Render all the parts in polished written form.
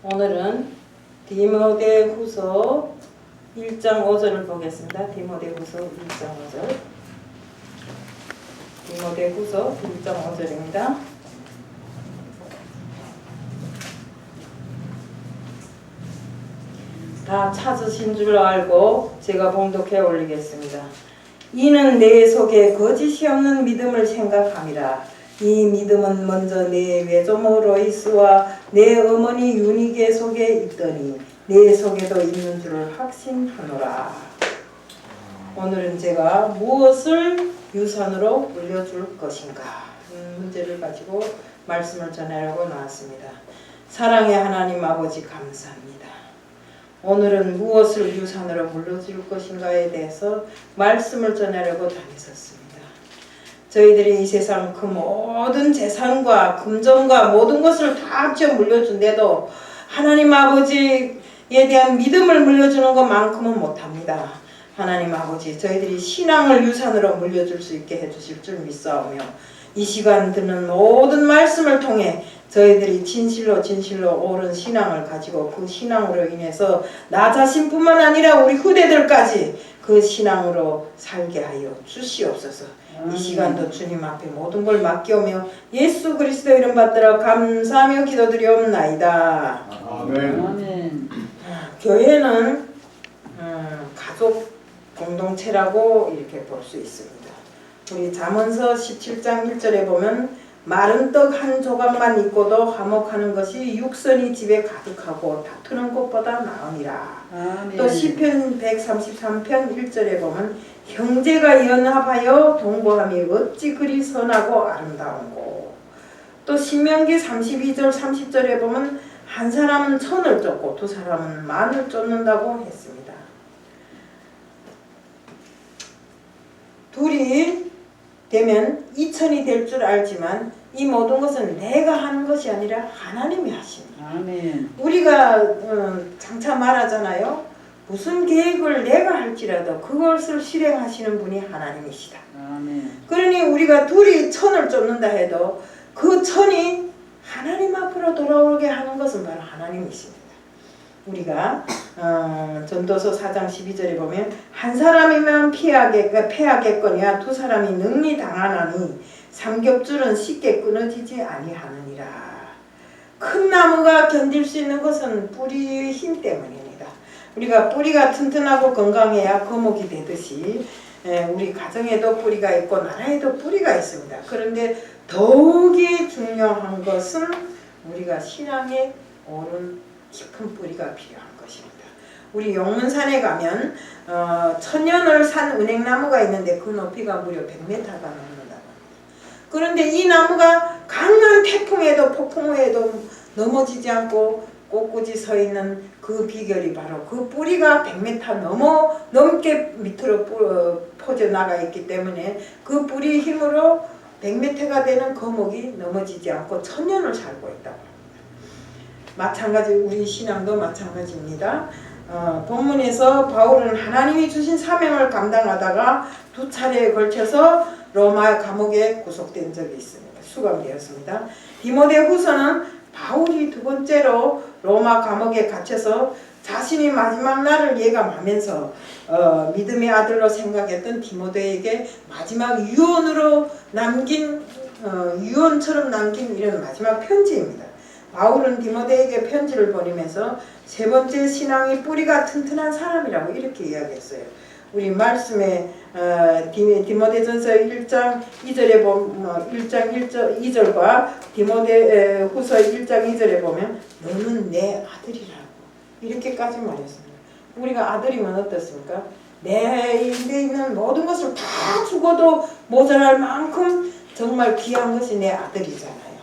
오늘은 디모데후서 1장 5절을 보겠습니다. 디모데후서 1장 5절. 디모데후서 1장 5절입니다. 다 찾으신 줄 알고 제가 봉독해 올리겠습니다. 이는 내 속에 거짓이 없는 믿음을 생각함이라. 이 믿음은 먼저 내 외조모 로이스와 내 어머니 유니게 속에 있더니 내 속에도 있는 줄을 확신하노라. 오늘은 제가 무엇을 유산으로 물려줄 것인가 문제를 가지고 말씀을 전하려고 나왔습니다. 사랑의 하나님 아버지 감사합니다. 오늘은 무엇을 유산으로 물려줄 것인가에 대해서 말씀을 전하려고 다녔었습니다. 저희들이 이 세상 그 모든 재산과 금전과 모든 것을 다 합쳐 물려준데도 하나님 아버지에 대한 믿음을 물려주는 것만큼은 못합니다. 하나님 아버지, 저희들이 신앙을 유산으로 물려줄 수 있게 해주실 줄 믿사오며 이 시간 듣는 모든 말씀을 통해 저희들이 진실로 옳은 신앙을 가지고 그 신앙으로 인해서 나 자신뿐만 아니라 우리 후대들까지 그 신앙으로 살게 하여 주시옵소서. 이 시간도 주님 앞에 모든 걸 맡겨오며 예수 그리스도 이름 받들어 감사하며 기도드리옵나이다. 아멘. 교회는 가족 공동체라고 이렇게 볼 수 있습니다. 우리 잠언서 17장 1절에 보면 마른 떡 한 조각만 있고도 화목하는 것이 육선이 집에 가득하고 다투는 것보다 나으니라. 아멘. 또 시편 133편 1절에 보면 형제가 연합하여 동거함이 어찌 그리 선하고 아름다운고. 또 신명기 32절 30절에 보면 한 사람은 천을 쫓고 두 사람은 만을 쫓는다고 했습니다. 둘이 되면 이천이 될 줄 알지만 이 모든 것은 내가 하는 것이 아니라 하나님이 하십니다. 아멘. 우리가 장차 말하잖아요. 무슨 계획을 내가 할지라도 그것을 실행하시는 분이 하나님이시다. 아멘. 그러니 우리가 둘이 천을 쫓는다 해도 그 천이 하나님 앞으로 돌아오게 하는 것은 바로 하나님이십니다. 우리가 전도서 4장 12절에 보면 한 사람이면 패하겠거니와 두 사람이 능히 당하나니 삼겹줄은 쉽게 끊어지지 아니하느니라. 큰 나무가 견딜 수 있는 것은 뿌리의 힘 때문입니다. 우리가 뿌리가 튼튼하고 건강해야 거목이 되듯이 우리 가정에도 뿌리가 있고 나라에도 뿌리가 있습니다. 그런데 더욱이 중요한 것은 우리가 신앙에 옳은 깊은 뿌리가 필요한 것입니다. 우리 용문산에 가면 천년을 산 은행나무가 있는데 그 높이가 무려 100m가 넘는다고 합니다. 그런데 이 나무가 강한 태풍에도 폭풍우에도 넘어지지 않고 꼿꼿이 서 있는 그 비결이 바로 그 뿌리가 100m 넘게 밑으로 퍼져나가 있기 때문에 그 뿌리 힘으로 100m가 되는 거목이 넘어지지 않고 천년을 살고 있다고 합니다. 마찬가지 우리 신앙도 마찬가지입니다. 본문에서 바울은 하나님이 주신 사명을 감당하다가 두 차례에 걸쳐서 로마 감옥에 구속된 적이 있습니다. 수감되었습니다. 디모데후서는 바울이 두 번째로 로마 감옥에 gat혀서 자신이 마지막 날을 예감하면서 믿음의 아들로 생각했던 디모데에게 마지막 유언처럼 남긴 이런 마지막 편지입니다. 바울은 디모데에게 편지를 보내면서 세 번째 신앙의 뿌리가 튼튼한 사람이라고 이렇게 이야기했어요. 우리 말씀에 디모데전서 1장 2절에 보면 1장 2절과 디모데후서 1장 2절에 보면 너는 내 아들이라고 이렇게까지 말했습니다. 우리가 아들이면 어떻습니까? 내 인데 있는 모든 것을 다 주고도 모자랄 만큼 정말 귀한 것이 내 아들이잖아요.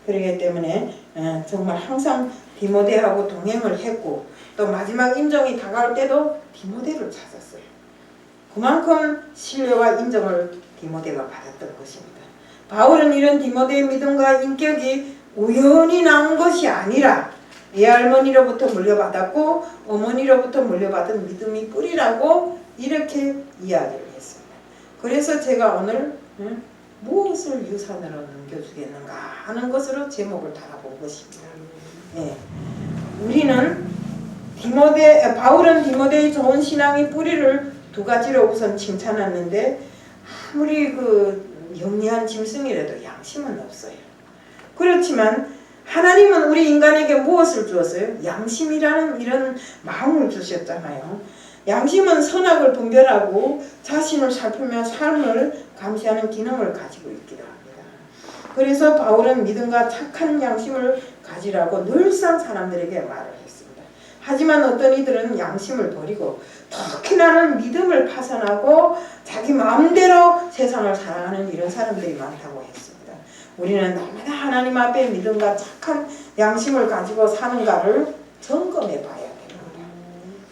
그렇기 때문에 정말 항상 디모데하고 동행을 했고 또 마지막 임종이 다가올 때도 디모데를 찾았어요. 그만큼 신뢰와 인정을 디모데가 받았던 것입니다. 바울은 이런 디모데의 믿음과 인격이 우연히 나온 것이 아니라 외할머니로부터 물려받았고 어머니로부터 물려받은 믿음이 뿌리라고 이렇게 이야기를 했습니다. 그래서 제가 오늘 무엇을 유산으로 남겨주겠는가 하는 것으로 제목을 달아본 것입니다. 예. 우리는 바울은 디모데의 좋은 신앙의 뿌리를 두 가지로 우선 칭찬하는데 아무리 영리한 짐승이라도 양심은 없어요. 그렇지만 하나님은 우리 인간에게 무엇을 주었어요? 양심이라는 이런 마음을 주셨잖아요. 양심은 선악을 분별하고 자신을 살피며 삶을 감시하는 기능을 가지고 있기도 합니다. 그래서 바울은 믿음과 착한 양심을 가지라고 늘상 사람들에게 말을 했습니다. 하지만 어떤 이들은 양심을 버리고 특히나는 믿음을 파산하고 자기 마음대로 세상을 살아가는 이런 사람들이 많다고 했습니다. 우리는 날마다 하나님 앞에 믿음과 착한 양심을 가지고 사는가를 점검해 봐야 됩니다.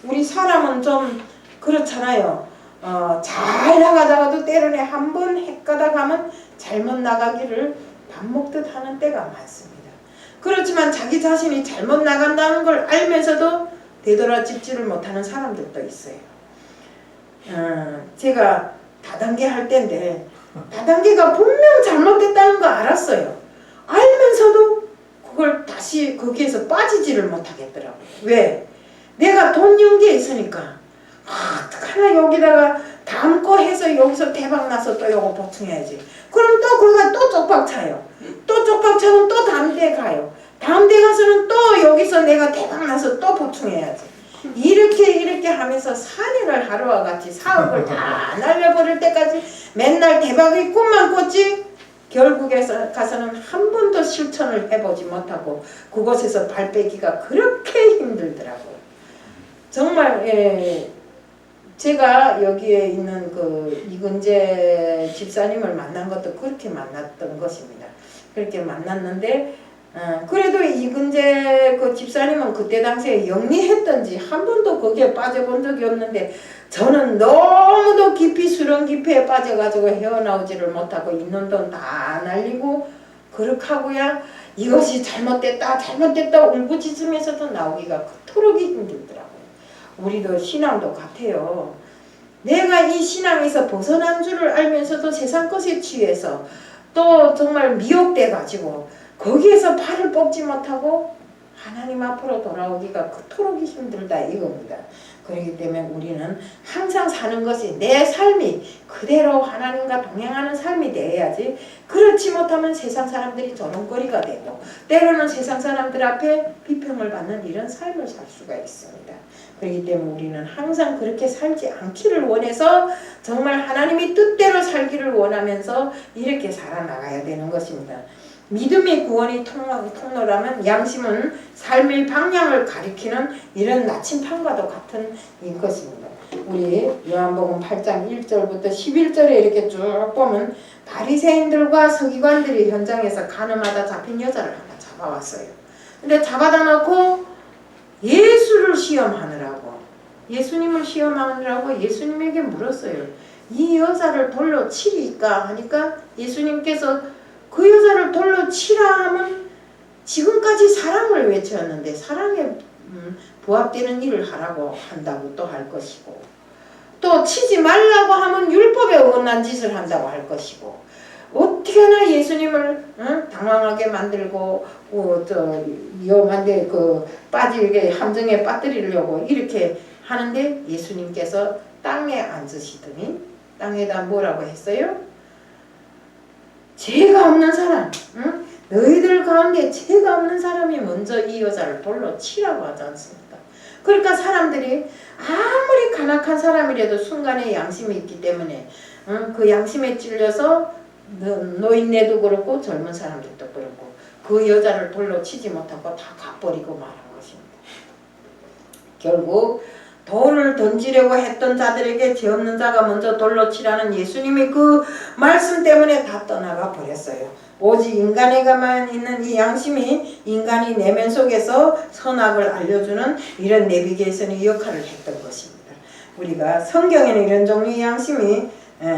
우리 사람은 좀 그렇잖아요. 잘 나가다가도 때로는 한번 헷가다 가면 잘못 나가기를 밥 먹듯 하는 때가 많습니다. 그렇지만 자기 자신이 잘못 나간다는 걸 알면서도 되돌아짚지를 못하는 사람들도 있어요. 제가 다단계 할 때인데 다단계가 분명 잘못됐다는 거 알았어요. 알면서도 그걸 다시 거기에서 빠지지를 못하겠더라고요. 왜? 내가 돈 연계에 있으니까 어떡하나 여기다가 다음 거 해서 여기서 대박 나서 또 요거 보충해야지. 그럼 또 거기가 또 쪽박 차요. 또 쪽박 차면 또 다음 데 가요. 다음 데 가서는 또 여기서 내가 대박 나서 또 보충해야지. 이렇게 하면서 4년을 하루와 같이 사업을 다 날려버릴 때까지 맨날 대박의 꿈만 꿨지 결국에 가서는 한 번도 실천을 해보지 못하고 그곳에서 발 빼기가 그렇게 힘들더라고요. 정말 제가 여기에 있는 이근재 집사님을 만난 것도 그렇게 만났던 것입니다. 그렇게 만났는데 그래도 이근재 집사님은 그때 당시에 영리했던지 한 번도 거기에 빠져본 적이 없는데 저는 너무도 깊이 수렁 깊이에 빠져가지고 헤어나오지를 못하고 있는 돈 다 날리고 그렇게 하고야 이것이 잘못됐다 울부짖으면서도 나오기가 그토록 힘들더라고요. 우리도 신앙도 같아요. 내가 이 신앙에서 벗어난 줄을 알면서도 세상 것에 취해서 또 정말 미혹돼 가지고 거기에서 발을 뻗지 못하고 하나님 앞으로 돌아오기가 그토록 힘들다 이겁니다. 그렇기 때문에 우리는 항상 사는 것이 내 삶이 그대로 하나님과 동행하는 삶이 되어야지 그렇지 못하면 세상 사람들이 조롱거리가 되고 때로는 세상 사람들 앞에 비평을 받는 이런 삶을 살 수가 있습니다. 그렇기 때문에 우리는 항상 그렇게 살지 않기를 원해서 정말 하나님이 뜻대로 살기를 원하면서 이렇게 살아나가야 되는 것입니다. 믿음의 구원이 통로라면 양심은 삶의 방향을 가리키는 이런 나침판과도 같은 것입니다. 우리 요한복음 8장 1절부터 11절에 이렇게 쭉 보면 바리새인들과 서기관들이 현장에서 간음하다 잡힌 여자를 하나 잡아왔어요. 근데 잡아다 놓고 예수님을 시험하느라고 예수님에게 물었어요. 이 여자를 돌로 치리까 하니까 예수님께서 그 여자를 돌로 치라 하면 지금까지 사랑을 외쳤는데 사랑에 부합되는 일을 하라고 한다고 또 할 것이고 또 치지 말라고 하면 율법에 어긋난 짓을 한다고 할 것이고 어떻게나 예수님을 당황하게 만들고 위험한데 빠지게 함정에 빠뜨리려고 이렇게 하는데 예수님께서 땅에 앉으시더니 땅에다 뭐라고 했어요? 죄가 없는 사람, 너희들 가운데 죄가 없는 사람이 먼저 이 여자를 돌로 치라고 하지 않습니까? 그러니까 사람들이 아무리 간악한 사람이라도 순간에 양심이 있기 때문에 그 양심에 찔려서 노인네도 그렇고 젊은 사람들도 그렇고 그 여자를 돌로 치지 못하고 다 가버리고 말한 것입니다. 결국 돌을 던지려고 했던 자들에게 죄 없는 자가 먼저 돌로 치라는 예수님의 그 말씀 때문에 다 떠나가 버렸어요. 오직 인간에게만 있는 이 양심이 인간이 내면 속에서 선악을 알려주는 이런 내비게이션의 역할을 했던 것입니다. 우리가 성경에는 이런 종류의 양심이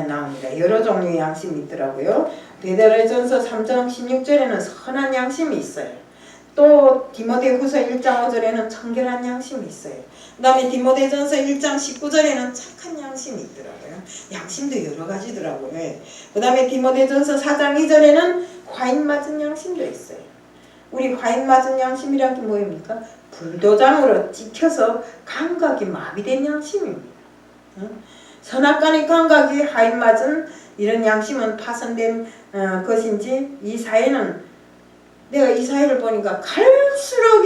나옵니다. 여러 종류의 양심이 있더라고요. 베드로전서 3장 16절에는 선한 양심이 있어요. 또 디모데후서 1장 5절에는 청결한 양심이 있어요. 그 다음에 디모데전서 1장 19절에는 착한 양심이 있더라고요. 양심도 여러 가지더라고요. 그 다음에 디모데전서 4장 2절에는 화인 맞은 양심도 있어요. 우리 화인 맞은 양심이란 게 뭐입니까? 불도장으로 찍혀서 감각이 마비된 양심입니다. 선악간의 감각이 하인맞은 이런 양심은 파손된 것인지 이 사회는 내가 이 사회를 보니까 갈수록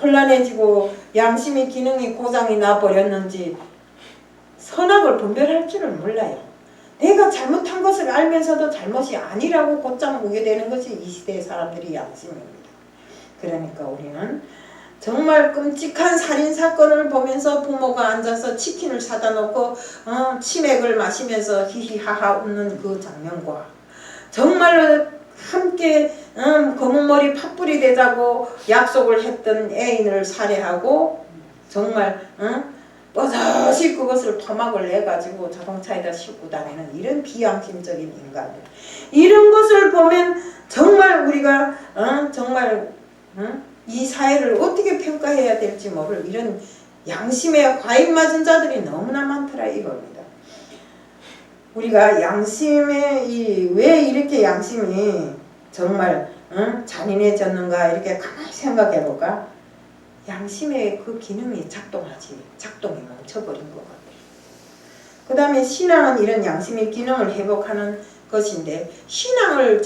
혼란해지고 양심의 기능이 고장이 나버렸는지 선악을 분별할 줄을 몰라요. 내가 잘못한 것을 알면서도 잘못이 아니라고 곧장 보게 되는 것이 이 시대의 사람들이 양심입니다. 그러니까 우리는 정말 끔찍한 살인사건을 보면서 부모가 앉아서 치킨을 사다 놓고 치맥을 마시면서 히히하하 웃는 그 장면과 정말로 함께 검은머리 팥불이 되자고 약속을 했던 애인을 살해하고 정말 버젓이 그것을 토막을 내가지고 자동차에다 싣고 다니는 이런 비양심적인 인간들, 이런 것을 보면 정말 우리가 정말 이 사회를 어떻게 평가해야 될지 모를 이런 양심에 과잉 맞은 자들이 너무나 많더라 이겁니다. 우리가 양심에 왜 이렇게 양심이 정말 잔인해졌는가 이렇게 가만히 생각해 볼까? 양심의 그 기능이 작동이 멈춰버린 것 같아요. 그 다음에 신앙은 이런 양심의 기능을 회복하는 것인데 신앙에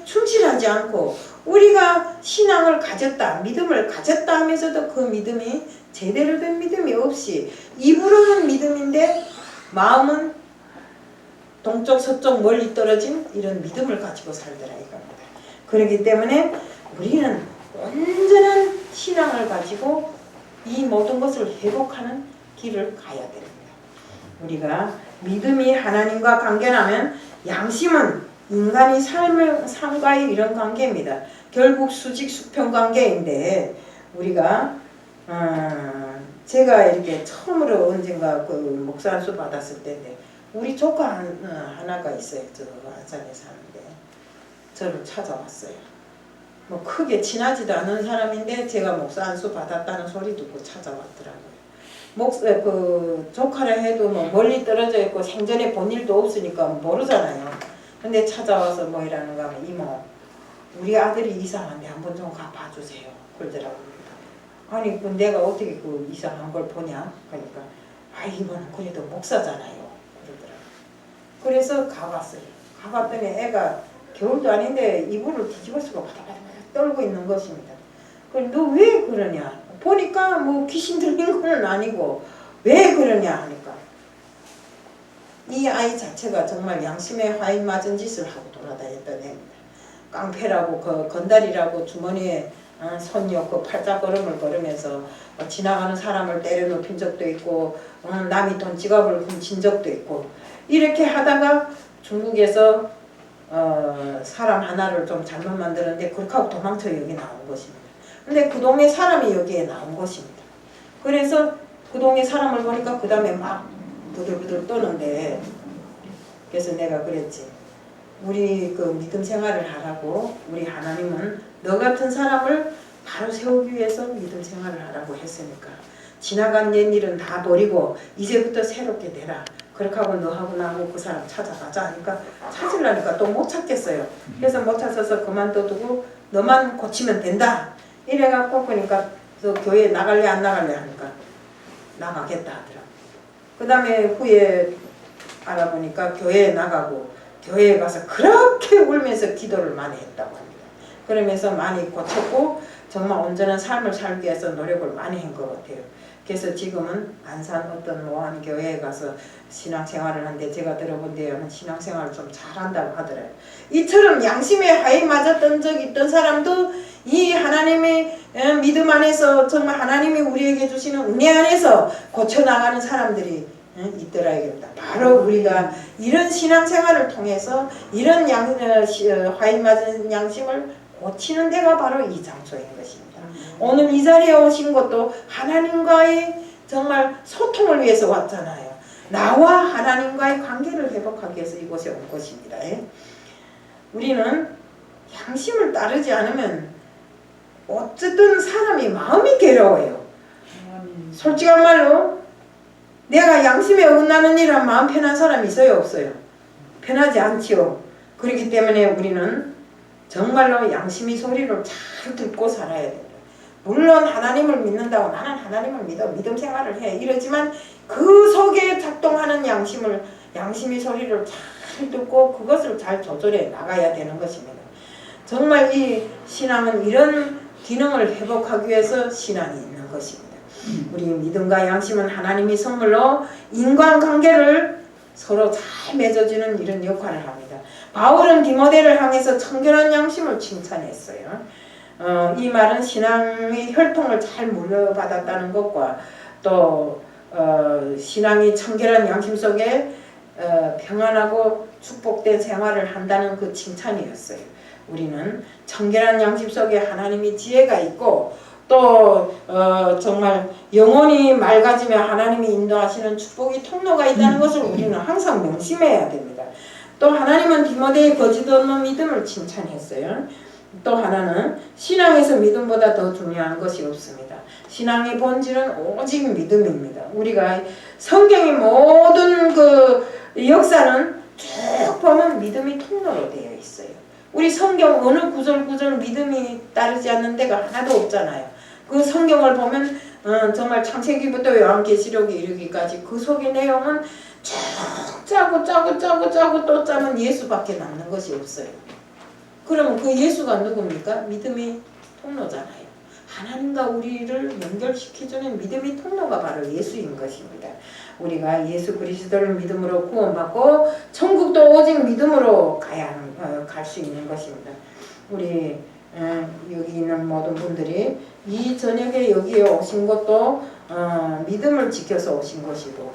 충실하지 않고 우리가 신앙을 가졌다, 믿음을 가졌다 하면서도 그 믿음이 제대로 된 믿음이 없이 입으로는 믿음인데 마음은 동쪽 서쪽 멀리 떨어진 이런 믿음을 가지고 살더라 이겁니다. 그렇기 때문에 우리는 온전한 신앙을 가지고 이 모든 것을 회복하는 길을 가야 됩니다. 우리가 믿음이 하나님과 관계라면 양심은 인간이 삶과의 이런 관계입니다. 결국 수직수평 관계인데 우리가 제가 이렇게 처음으로 언젠가 그 목사 안수 받았을 때인데 우리 조카 하나가 있어요. 저 안산에 사는데 저를 찾아왔어요. 뭐 크게 친하지도 않은 사람인데 제가 목사 안수 받았다는 소리 듣고 찾아왔더라고요. 그 조카라 해도 뭐 멀리 떨어져 있고 생전에 본 일도 없으니까 모르잖아요. 근데 찾아와서 뭐 이라는가 하면 이모 우리 아들이 이상한데 한번 좀 가봐주세요 그러더라고요. 아니 그 내가 어떻게 그 이상한 걸 보냐 그러니까 이분은 그래도 목사잖아요 그러더라고요. 그래서 가봤어요. 가봤더니 애가 겨울도 아닌데 이불을 뒤집어쓰고 바다바다 떨고 있는 것입니다. 그럼 너 왜 그러냐 보니까 뭐 귀신 들린 건 아니고 왜 그러냐 하니까 이 아이 자체가 정말 양심에 화인 맞은 짓을 하고 돌아다녔던 애입니다. 깡패라고 건달이라고 주머니에 손 넣고 팔자걸음을 걸으면서 지나가는 사람을 때려 눕힌 적도 있고 남이 돈 지갑을 훔친 적도 있고 이렇게 하다가 중국에서 사람 하나를 좀 잘못 만들었는데 그렇게 하고 도망쳐 여기 나온 것입니다. 근데 그 동네 사람이 여기에 나온 것입니다. 그래서 그 동네 사람을 보니까 그 다음에 막 부들부들 떠는데 그래서 내가 그랬지. 우리 그 믿음 생활을 하라고 우리 하나님은 너 같은 사람을 바로 세우기 위해서 믿음 생활을 하라고 했으니까 지나간 옛일은 다 버리고 이제부터 새롭게 되라. 그렇게 하고 너하고 나하고 그 사람 찾아가자 하니까 찾으려니까 또 못 찾겠어요. 그래서 못 찾아서 그만둬두고 너만 고치면 된다. 이래갖고 그러니까 저 교회 나갈래 안 나갈래 하니까 나가겠다 하더라고. 그 다음에 후에 알아보니까 교회에 나가고 교회에 가서 그렇게 울면서 기도를 많이 했다고 합니다. 그러면서 많이 고쳤고 정말 온전한 삶을 살기 위해서 노력을 많이 한 것 같아요. 그래서 지금은 안산 어떤 모한 교회에 가서 신앙생활을 하는데 제가 들어본 데에는 신앙생활을 좀 잘한다고 하더래요. 이처럼 양심에 하에 맞았던 적이 있던 사람도 이 하나님의 믿음 안에서 정말 하나님이 우리에게 주시는 은혜 안에서 고쳐나가는 사람들이 있더라 이겁니다. 바로 우리가 이런 신앙생활을 통해서 이런 화인 맞은 양심을 고치는 데가 바로 이 장소인 것입니다. 오늘 이 자리에 오신 것도 하나님과의 정말 소통을 위해서 왔잖아요. 나와 하나님과의 관계를 회복하기 위해서 이곳에 온 것입니다. 우리는 양심을 따르지 않으면 어쨌든 사람이 마음이 괴로워요. 솔직한 말로 내가 양심에 어긋나는 일은 마음 편한 사람이 있어요 없어요? 편하지 않지요. 그렇기 때문에 우리는 정말로 양심의 소리를 잘 듣고 살아야 됩니다. 물론 하나님을 믿는다고 나는 하나님을 믿어 믿음 생활을 해 이러지만 그 속에 작동하는 양심이 소리를 잘 듣고 그것을 잘 조절해 나가야 되는 것입니다. 정말 이 신앙은 이런 기능을 회복하기 위해서 신앙이 있는 것입니다. 우리 믿음과 양심은 하나님이 선물로 인간관계를 서로 잘 맺어주는 이런 역할을 합니다. 바울은 디모데를 향해서 청결한 양심을 칭찬했어요. 이 말은 신앙의 혈통을 잘 물려받았다는 것과 또 신앙이 청결한 양심 속에 평안하고 축복된 생활을 한다는 그 칭찬이었어요. 우리는 청결한 양심 속에 하나님이 지혜가 있고 또 정말 영혼이 맑아지며 하나님이 인도하시는 축복의 통로가 있다는 것을 우리는 항상 명심해야 됩니다. 또 하나님은 디모데의 거짓 없는 믿음을 칭찬했어요. 또 하나는 신앙에서 믿음보다 더 중요한 것이 없습니다. 신앙의 본질은 오직 믿음입니다. 우리가 성경의 모든 그 역사는 쭉 보면 믿음이 통로로 되어 있어요. 우리 성경 어느 구절 믿음이 따르지 않는 데가 하나도 없잖아요. 그 성경을 보면 정말 창세기부터 요한계시록에 이르기까지 그 속의 내용은 쭉 짜고 또 짜면 예수밖에 남는 것이 없어요. 그러면 그 예수가 누굽니까? 믿음의 통로잖아요. 하나님과 우리를 연결시켜주는 믿음의 통로가 바로 예수인 것입니다. 우리가 예수 그리스도를 믿음으로 구원받고 천국도 오직 믿음으로 갈 수 있는 것입니다. 우리 여기 있는 모든 분들이 이 저녁에 여기에 오신 것도 믿음을 지켜서 오신 것이고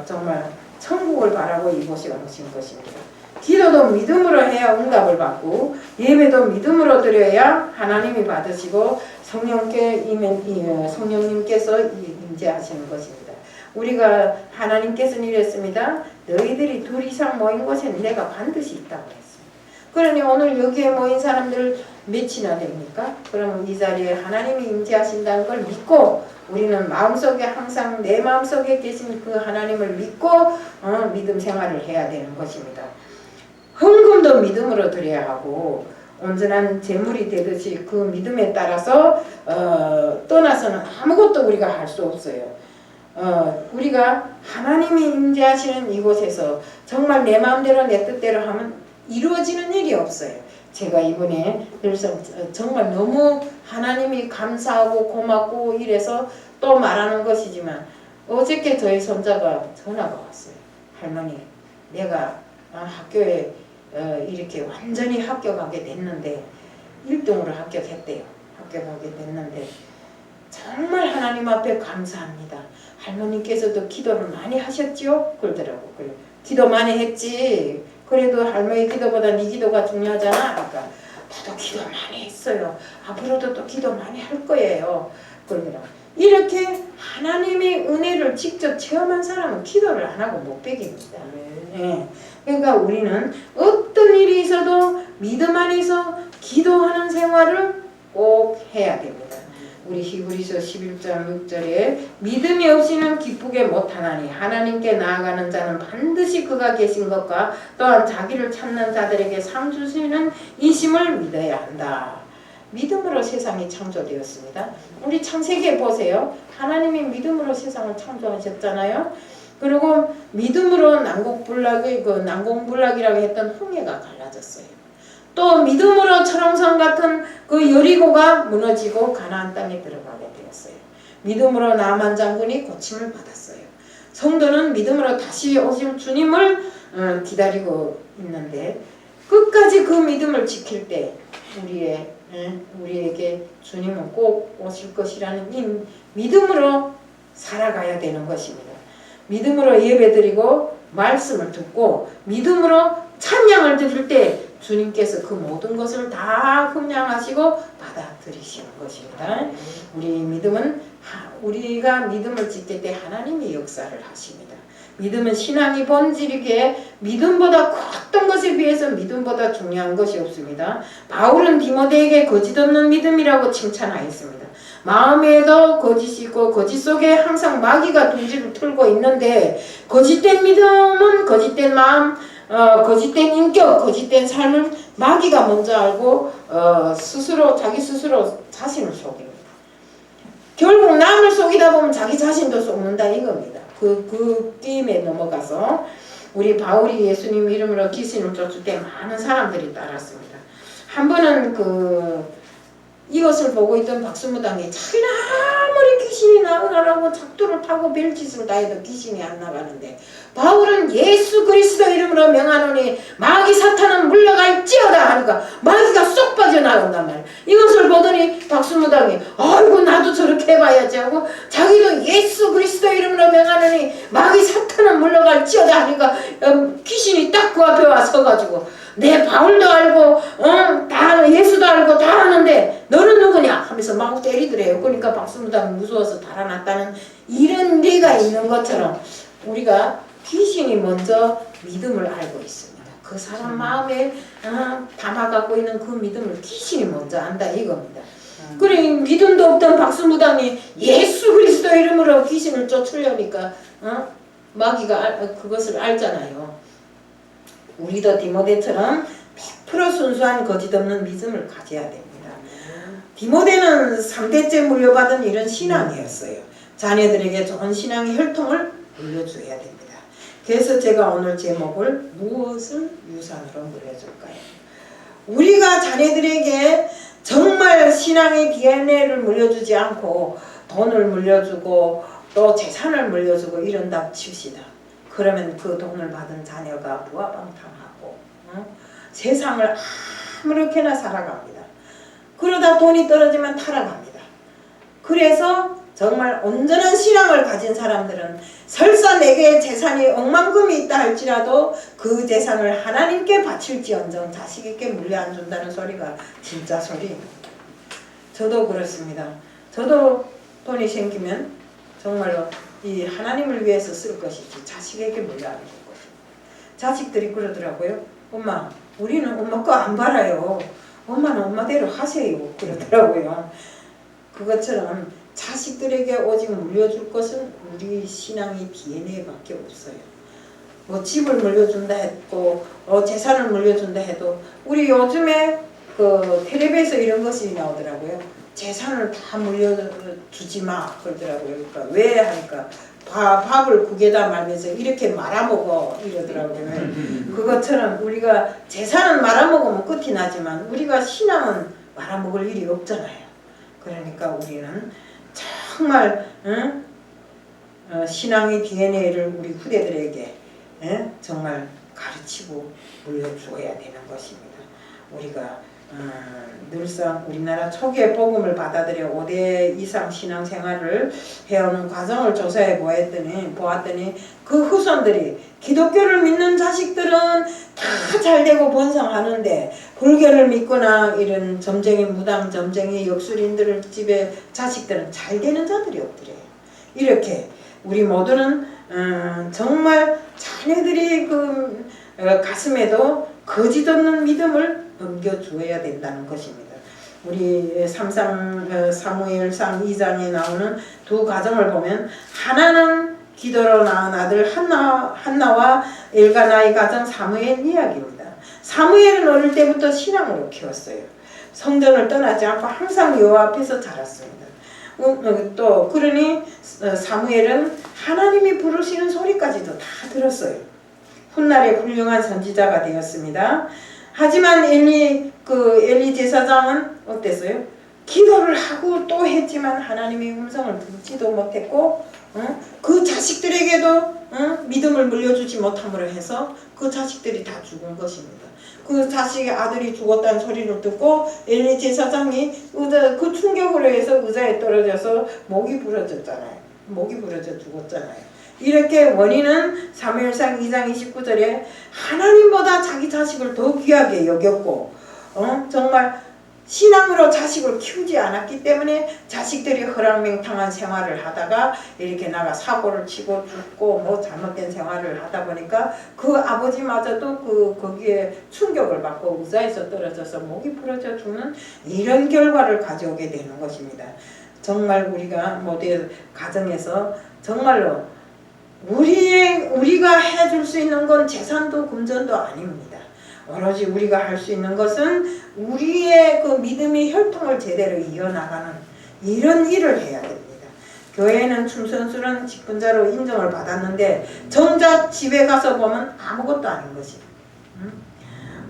정말 천국을 바라고 이곳에 오신 것입니다. 기도도 믿음으로 해야 응답을 받고 예배도 믿음으로 드려야 하나님이 받으시고 성령님께서 임재하시는 것입니다. 우리가 하나님께서는 이랬습니다. 너희들이 둘 이상 모인 곳에는 내가 반드시 있다고 했습니다. 그러니 오늘 여기에 모인 사람들 몇이나 됩니까? 그러면 이 자리에 하나님이 임재하신다는 걸 믿고 우리는 마음속에 항상 내 마음속에 계신 그 하나님을 믿고 믿음 생활을 해야 되는 것입니다. 헌금도 믿음으로 드려야 하고 온전한 제물이 되듯이 그 믿음에 따라서 떠나서는 아무것도 우리가 할 수 없어요. 우리가 하나님이 임재하시는 이곳에서 정말 내 마음대로 내 뜻대로 하면 이루어지는 일이 없어요. 제가 이번에 늘상 정말 너무 하나님이 감사하고 고맙고 이래서 또 말하는 것이지만 어저께 저희 손자가 전화가 왔어요. 할머니, 내가 학교에 이렇게 완전히 합격하게 됐는데 1등으로 합격했대요. 합격하게 됐는데 정말 하나님 앞에 감사합니다. 할머니께서도 기도를 많이 하셨지요? 그러더라고. 그래. 기도 많이 했지. 그래도 할머니 기도보다 네 기도가 중요하잖아. 아까 나도 기도 많이 했어요. 앞으로도 또 기도 많이 할 거예요. 그러더라고. 이렇게 하나님의 은혜를 직접 체험한 사람은 기도를 안 하고 못 배깁니다. 네. 그러니까 우리는 어떤 일이 있어도 믿음 안에서 기도하는 생활을 꼭 해야 됩니다. 우리 히브리서 11장 6절에 믿음이 없이는 기쁘게 못하나니 하나님께 나아가는 자는 반드시 그가 계신 것과 또한 자기를 찾는 자들에게 상 주시는 이심을 믿어야 한다. 믿음으로 세상이 창조되었습니다. 우리 창세기에 보세요. 하나님이 믿음으로 세상을 창조하셨잖아요. 그리고 믿음으로 난공불락이라고 했던 홍해가 갈라졌어요. 또 믿음으로 철옹성 같은 그 여리고가 무너지고 가나안 땅에 들어가게 되었어요. 믿음으로 나만 장군이 고침을 받았어요. 성도는 믿음으로 다시 오실 주님을 기다리고 있는데 끝까지 그 믿음을 지킬 때 우리에게 주님은 꼭 오실 것이라는 이 믿음으로 살아가야 되는 것입니다. 믿음으로 예배드리고 말씀을 듣고 믿음으로 찬양을 드릴 때 주님께서 그 모든 것을 다 흠양하시고 받아들이시는 것입니다. 우리 믿음은 우리가 믿음을 지킬 때 하나님이 역사를 하십니다. 믿음은 신앙의 본질이기에 믿음보다 어떤 것에 비해서 믿음보다 중요한 것이 없습니다. 바울은 디모데에게 거짓 없는 믿음이라고 칭찬하였습니다. 마음에도 거짓이 있고 거짓 속에 항상 마귀가 둥지를 틀고 있는데 거짓된 믿음은 거짓된 마음, 거짓된 인격, 거짓된 삶을 마귀가 먼저 알고 자기 스스로 자신을 속입니다. 속이다 보면 자기 자신도 속는다 이겁니다. 그 게임에 넘어가서 우리 바울이 예수님 이름으로 귀신을 쫓을 때 많은 사람들이 따랐습니다. 한 번은 이것을 보고 있던 박수무당이 자기는 아무리 귀신이 나가라고 작두를 타고 별짓을 다 해도 귀신이 안 나가는데 바울은 예수 그리스도 이름으로 명하노니 마귀 사탄은 물러갈지어다 하니까 마귀가 쏙 빠져나간단 말이야. 이것을 보더니 박수무당이 아이고 나도 저렇게 해봐야지 하고 자기도 예수 그리스도 이름으로 명하노니 마귀 사탄은 물러갈지어다 하니까 귀신이 딱 그 앞에 와 서가지고 내 바울도 알고 다 예수도 알고 다 아는데 너는 누구냐 하면서 막 때리더래요. 그러니까 박수무당이 무서워서 달아났다는 이런 예가 있는 것처럼 우리가 귀신이 먼저 믿음을 알고 있습니다. 그 사람 마음에 담아갖고 있는 그 믿음을 귀신이 먼저 안다 이겁니다. 그래 믿음도 없던 박수무당이 예수 그리스도 이름으로 귀신을 쫓으려니까 마귀가 그것을 알잖아요. 우리도 디모데처럼 100% 순수한 거짓없는 믿음을 가져야 됩니다. 디모데는 3대째 물려받은 이런 신앙이었어요. 자녀들에게 좋은 신앙의 혈통을 물려줘야 됩니다. 그래서 제가 오늘 제목을 무엇을 유산으로 물려줄까요? 우리가 자녀들에게 정말 신앙의 DNA를 물려주지 않고 돈을 물려주고 또 재산을 물려주고 이런다 칩시다. 그러면 그 돈을 받은 자녀가 부하방탕하고 세상을 아무렇게나 살아갑니다. 그러다 돈이 떨어지면 타락합니다. 그래서 정말 온전한 신앙을 가진 사람들은 설사 내게 재산이 억만금이 있다 할지라도 그 재산을 하나님께 바칠지언정 자식에게 물려 안 준다는 소리가 진짜 소리입니다. 저도 그렇습니다. 저도 돈이 생기면 정말로 이 하나님을 위해서 쓸 것이지 자식에게 물려 안 줄 것입니다. 자식들이 그러더라고요. 엄마 우리는 엄마 거 안 팔아요. 엄마는 엄마대로 하세요. 그러더라고요. 그것처럼 자식들에게 오직 물려줄 것은 우리 신앙의 DNA밖에 없어요. 뭐 집을 물려준다 했고 재산을 물려준다 해도 우리 요즘에 그 텔레비에서 이런 것이 나오더라고요. 재산을 다 물려주지 마 그러더라고요. 그러니까 왜 하니까 밥을 국에다 말면서 이렇게 말아먹어 이러더라고요. 그것처럼 우리가 재산은 말아먹으면 끝이 나지만 우리가 신앙은 말아먹을 일이 없잖아요. 그러니까 우리는 정말 신앙의 DNA를 우리 후대들에게 정말 가르치고 물려주어야 되는 것입니다. 우리가 늘상 우리나라 초기에 복음을 받아들여 5대 이상 신앙생활을 해오는 과정을 조사해 보았더니 그 후손들이 기독교를 믿는 자식들은 다 잘되고 번성하는데 불교를 믿거나 이런 점쟁이 무당 점쟁이 역술인들 집에 자식들은 잘되는 자들이 없더래요. 이렇게 우리 모두는 정말 자녀들이 그 가슴에도 거짓없는 믿음을 넘겨주어야 된다는 것입니다. 우리 사무엘상 2장에 나오는 두 가정을 보면 하나는 기도로 낳은 아들 한나와 엘가나의 가정 사무엘 이야기입니다. 사무엘은 어릴 때부터 신앙으로 키웠어요. 성전을 떠나지 않고 항상 여호와 앞에서 자랐습니다. 또 그러니 사무엘은 하나님이 부르시는 소리까지도 다 들었어요. 훗날에 훌륭한 선지자가 되었습니다. 하지만 엘리 제사장은 어땠어요? 기도를 하고 또 했지만 하나님의 음성을 듣지도 못했고 그 자식들에게도 믿음을 물려주지 못함으로 해서 그 자식들이 다 죽은 것입니다. 그 자식의 아들이 죽었다는 소리를 듣고 엘리 제사장이 그 충격으로 해서 의자에 떨어져서 목이 부러졌잖아요. 목이 부러져 죽었잖아요. 이렇게 원인은 사무엘상 2장 29절에 하나님보다 자기 자식을 더 귀하게 여겼고 정말 신앙으로 자식을 키우지 않았기 때문에 자식들이 허랑맹탕한 생활을 하다가 이렇게 나가 사고를 치고 죽고 뭐 잘못된 생활을 하다 보니까 그 아버지마저도 거기에 충격을 받고 의자에서 떨어져서 목이 부러져 죽는 이런 결과를 가져오게 되는 것입니다. 정말 우리가 모두 가정에서 정말로 우리가 해줄 수 있는 건 재산도 금전도 아닙니다. 오로지 우리가 할 수 있는 것은 우리의 그 믿음의 혈통을 제대로 이어나가는 이런 일을 해야 됩니다. 교회는 춤선수는 직분자로 인정을 받았는데 정작 집에 가서 보면 아무것도 아닌 것이에요.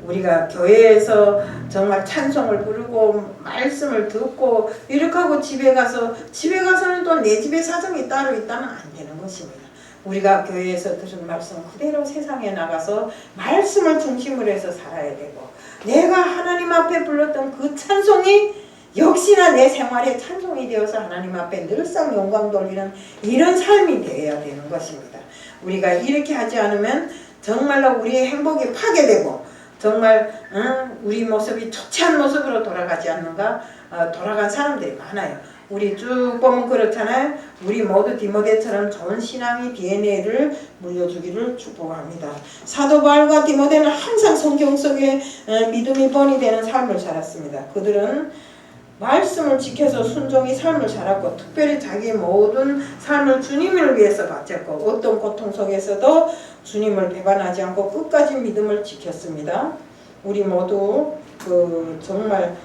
우리가 교회에서 정말 찬송을 부르고 말씀을 듣고 이렇게 하고 집에 가서는 또 내 집에 사정이 따로 있다면 안 되는 것입니다. 우리가 교회에서 들은 말씀 그대로 세상에 나가서 말씀을 중심으로 해서 살아야 되고, 내가 하나님 앞에 불렀던 그 찬송이 역시나 내 생활의 찬송이 되어서 하나님 앞에 늘상 영광 돌리는 이런 삶이 되어야 되는 것입니다. 우리가 이렇게 하지 않으면 정말로 우리의 행복이 파괴되고 정말 우리 모습이 좋지 않은 모습으로 돌아가지 않는가, 돌아간 사람들이 많아요. 우리 쭉 보면 그렇잖아요. 우리 모두 디모데처럼 좋은 신앙의 DNA를 물려주기를 축복합니다. 사도 바울과 디모데는 항상 성경 속에 믿음이 본이 되는 삶을 살았습니다. 그들은 말씀을 지켜서 순종의 삶을 살았고, 특별히 자기 모든 삶을 주님을 위해서 바쳤고, 어떤 고통 속에서도 주님을 배반하지 않고 끝까지 믿음을 지켰습니다. 우리 모두 정말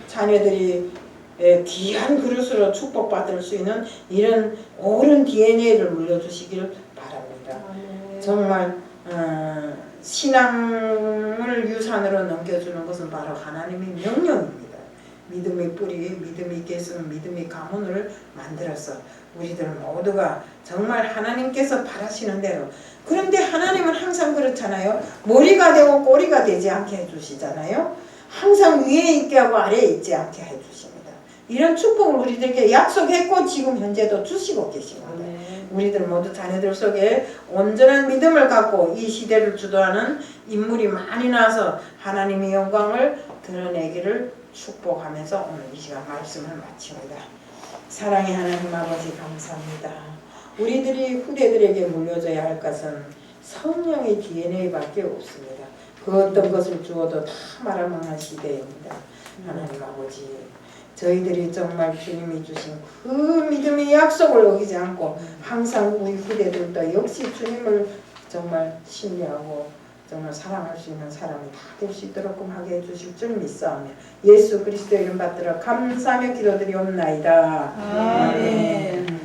자녀들이 귀한 그릇으로 축복받을 수 있는 이런 옳은 DNA를 물려주시길 바랍니다. 정말 신앙을 유산으로 넘겨주는 것은 바로 하나님의 명령입니다. 믿음의 뿌리, 믿음이 있게 있으면 믿음의 가문을 만들어서 우리들 모두가 정말 하나님께서 바라시는 대로, 그런데 하나님은 항상 그렇잖아요. 머리가 되고 꼬리가 되지 않게 해주시잖아요. 항상 위에 있게 하고 아래에 있지 않게 해주십니다. 이런 축복을 우리들에게 약속했고 지금 현재도 주시고 계십니다. 우리들 모두 자녀들 속에 온전한 믿음을 갖고 이 시대를 주도하는 인물이 많이 나와서 하나님의 영광을 드러내기를 축복하면서 오늘 이 시간 말씀을 마칩니다. 사랑의 하나님 아버지 감사합니다. 우리들이 후대들에게 물려줘야 할 것은 성령의 DNA밖에 없습니다. 그 어떤 것을 주어도 다 말아먹는 시대입니다. 하나님 아버지, 저희들이 정말 주님이 주신 그 믿음의 약속을 어기지 않고 항상 우리 후대들도 역시 주님을 정말 신뢰하고 정말 사랑할 수 있는 사람이 다 될 수 있도록 하게 해주실 줄 믿사오며 예수 그리스도의 이름 받들어 감사하며 기도드리옵나이다. 아멘.